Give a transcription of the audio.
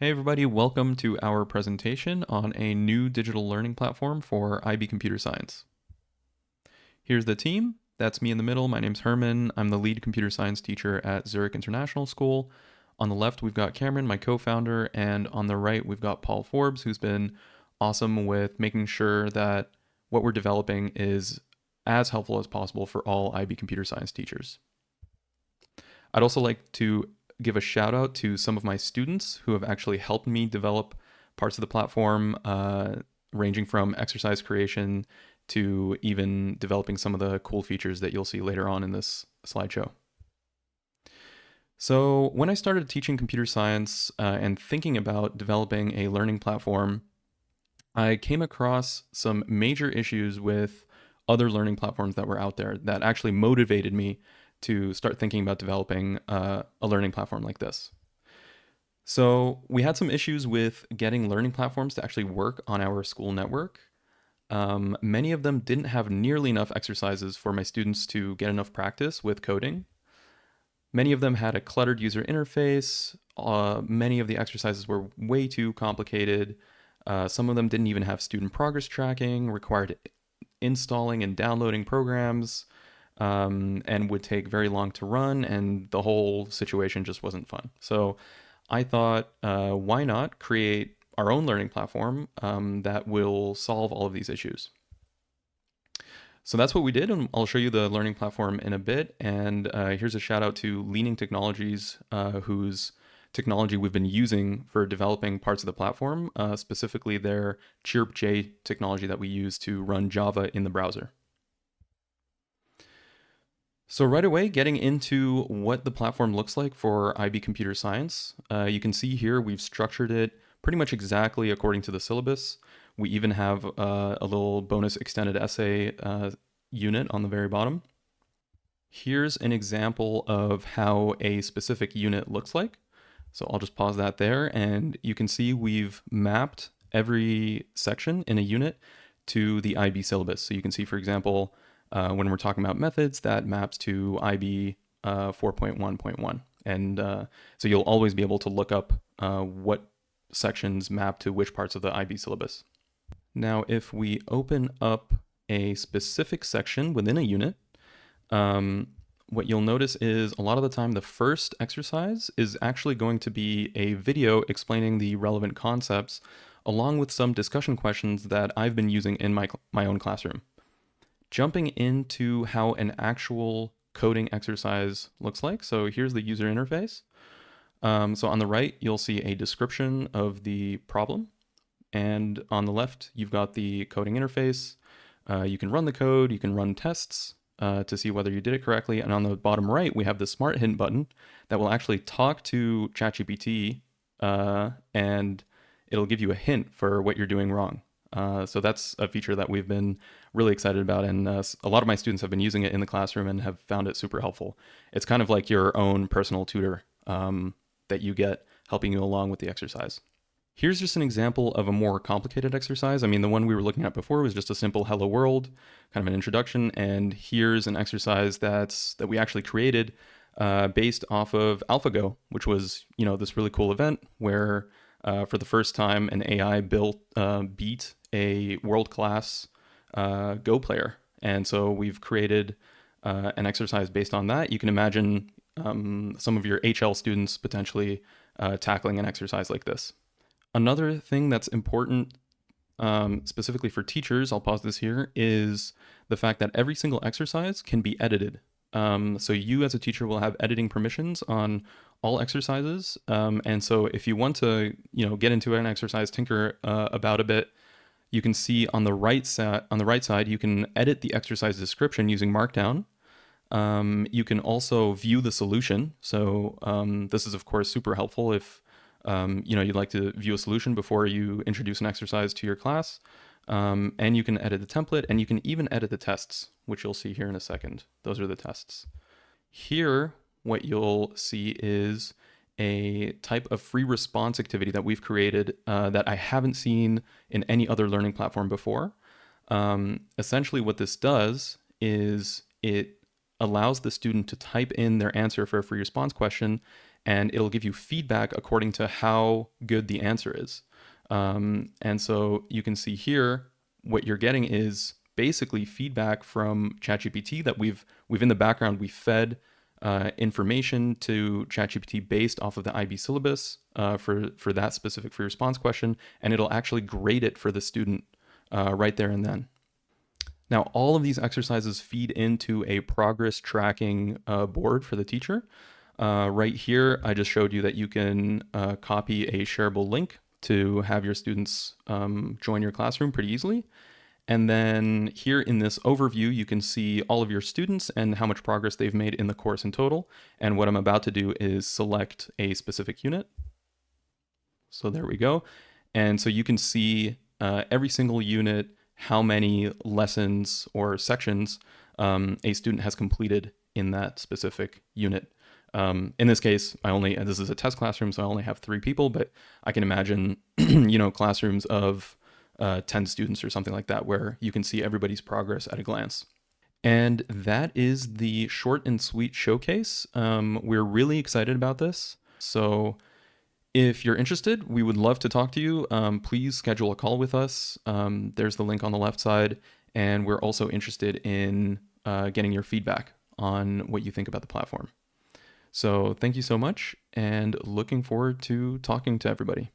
Hey everybody, welcome to our presentation on a new digital learning platform for IB Computer Science. Here's the team. That's me in the middle. My name's Herman. I'm the lead computer science teacher at Zurich International School. On the left, we've got Cameron, my co-founder, and on the right, we've got Paul Forbes, who's been awesome with making sure that what we're developing is as helpful as possible for all IB computer science teachers. I'd also like to give a shout out to some of my students who have actually helped me develop parts of the platform, ranging from exercise creation to even developing some of the cool features that you'll see later on in this slideshow. So when I started teaching computer science and thinking about developing a learning platform, I came across some major issues with other learning platforms that were out there that actually motivated me to start thinking about developing a learning platform like this. So we had some issues with getting learning platforms to actually work on our school network. Many of them didn't have nearly enough exercises for my students to get enough practice with coding. Many of them had a cluttered user interface. Many of the exercises were way too complicated. Some of them didn't even have student progress tracking, required installing and downloading programs, and would take very long to run, and the whole situation just wasn't fun. So I thought, why not create our own learning platform that will solve all of these issues? So that's what we did, and I'll show you the learning platform in a bit. And here's a shout out to Leaning Technologies, whose technology we've been using for developing parts of the platform, specifically their chirpj technology that we use to run Java in the browser. So right away, getting into what the platform looks like for IB Computer Science, you can see here we've structured it pretty much exactly according to the syllabus. We even have a little bonus extended essay unit on the very bottom. Here's an example of how a specific unit looks like. So I'll just pause that there, and you can see we've mapped every section in a unit to the IB syllabus. So you can see, for example, when we're talking about methods, that maps to IB 4.1.1. And so you'll always be able to look up what sections map to which parts of the IB syllabus. Now, if we open up a specific section within a unit, what you'll notice is a lot of the time the first exercise is actually going to be a video explaining the relevant concepts, along with some discussion questions that I've been using in my own classroom. Jumping into how an actual coding exercise looks like. So here's the user interface. So on the right, you'll see a description of the problem. And on the left, you've got the coding interface. You can run the code, you can run tests to see whether you did it correctly. And on the bottom right, we have the smart hint button that will actually talk to ChatGPT and it'll give you a hint for what you're doing wrong. So that's a feature that we've been really excited about, and a lot of my students have been using it in the classroom and have found it super helpful. It's kind of like your own personal tutor that you get helping you along with the exercise. Here's just an example of a more complicated exercise. I mean, the one we were looking at before was just a simple hello world, kind of an introduction, and here's an exercise that we actually created based off of AlphaGo, which was, this really cool event where for the first time an AI beat a world-class Go player. And so we've created an exercise based on that. You can imagine some of your HL students potentially tackling an exercise like this. Another thing that's important specifically for teachers, I'll pause this here, is the fact that every single exercise can be edited. So you as a teacher will have editing permissions on all exercises. And so if you want to, get into an exercise, tinker about a bit, you can see on the right side, you can edit the exercise description using Markdown. You can also view the solution. So this is, of course, super helpful if you'd like to view a solution before you introduce an exercise to your class. And you can edit the template, and you can even edit the tests, which you'll see here in a second. Those are the tests. Here, what you'll see is a type of free response activity that we've created that I haven't seen in any other learning platform before. Essentially, what this does is it allows the student to type in their answer for a free response question, and it'll give you feedback according to how good the answer is. And so you can see here what you're getting is basically feedback from ChatGPT that we've in the background we fed information to ChatGPT based off of the IB syllabus for that specific free response question, and it'll actually grade it for the student right there and then. Now, all of these exercises feed into a progress tracking board for the teacher. Right here, I just showed you that you can copy a shareable link to have your students join your classroom pretty easily. And then here in this overview, you can see all of your students and how much progress they've made in the course in total. And what I'm about to do is select a specific unit. So there we go. And so you can see every single unit, how many lessons or sections a student has completed in that specific unit. In this case, this is a test classroom, so I only have 3 people, but I can imagine, classrooms of 10 students or something like that, where you can see everybody's progress at a glance. And that is the short and sweet showcase. We're really excited about this. So if you're interested, we would love to talk to you. Please schedule a call with us. There's the link on the left side. And we're also interested in getting your feedback on what you think about the platform. So thank you so much, and looking forward to talking to everybody.